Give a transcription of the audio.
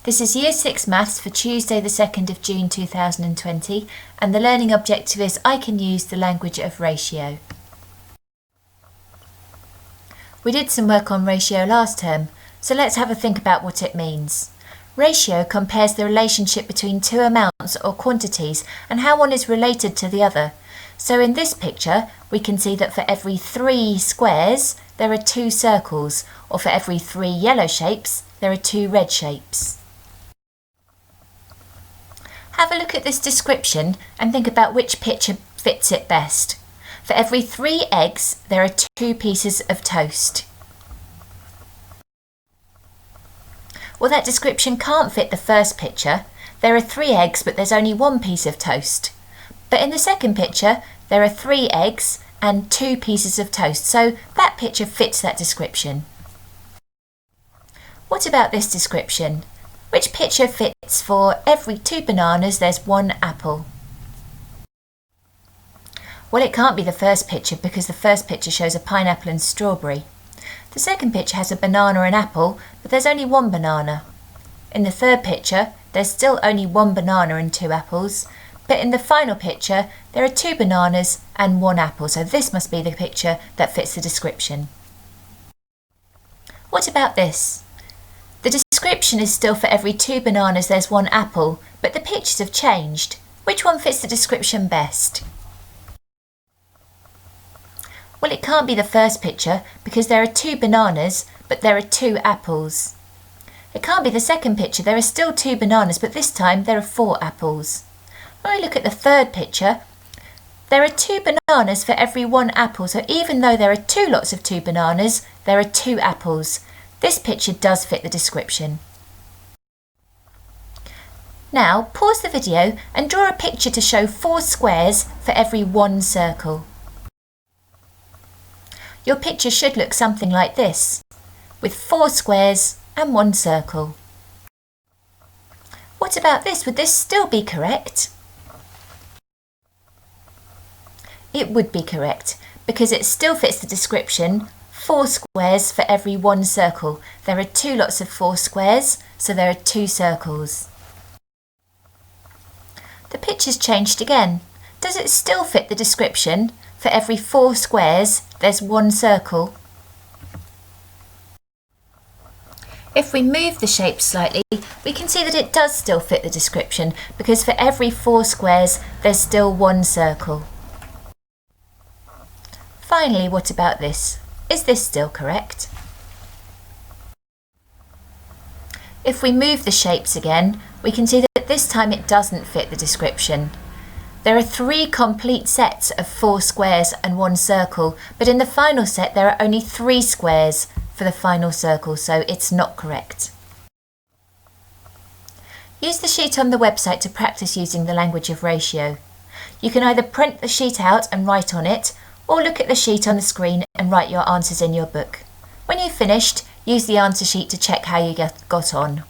This is Year 6 Maths for Tuesday the 2nd of June 2020 and the learning objective is I can use the language of ratio. We did some work on ratio last term, so let's have a think about what it means. Ratio compares the relationship between two amounts or quantities and how one is related to the other. So in this picture we can see that for every 3 squares there are 2 circles, or for every 3 yellow shapes there are 2 red shapes. Have a look at this description and think about which picture fits it best. For every 3 eggs, there are 2 pieces of toast. Well, that description can't fit the first picture. There are 3 eggs, but there's only 1 piece of toast. But in the second picture, there are 3 eggs and 2 pieces of toast, so that picture fits that description. What about this description? Which picture fits for every 2 bananas there's 1 apple? Well, it can't be the first picture because the first picture shows a pineapple and strawberry. The second picture has a banana and apple, but there's only 1 banana. In the third picture, there's still only 1 banana and 2 apples, but in the final picture, there are 2 bananas and 1 apple, so this must be the picture that fits the description. What about this? The description is still for every 2 bananas there's 1 apple, but the pictures have changed. Which one fits the description best? Well, it can't be the first picture because there are 2 bananas, but there are 2 apples. It can't be the second picture, there are still 2 bananas, but this time there are 4 apples. When we look at the third picture, there are 2 bananas for every 1 apple, so even though there are 2 lots of 2 bananas, there are 2 apples. This picture does fit the description. Now, pause the video and draw a picture to show 4 squares for every 1 circle. Your picture should look something like this, with 4 squares and 1 circle. What about this? Would this still be correct? It would be correct, because it still fits the description. 4 squares for every 1 circle. There are 2 lots of 4 squares, so there are 2 circles. The picture's changed again. Does it still fit the description? For every 4 squares, there's 1 circle. If we move the shape slightly, we can see that it does still fit the description, because for every 4 squares, there's still 1 circle. Finally, what about this? Is this still correct? If we move the shapes again, we can see that this time it doesn't fit the description. There are 3 complete sets of 4 squares and 1 circle, but in the final set there are only 3 squares for the final circle, so it's not correct. Use the sheet on the website to practice using the language of ratio. You can either print the sheet out and write on it, or look at the sheet on the screen and write your answers in your book. When you've finished, use the answer sheet to check how you got on.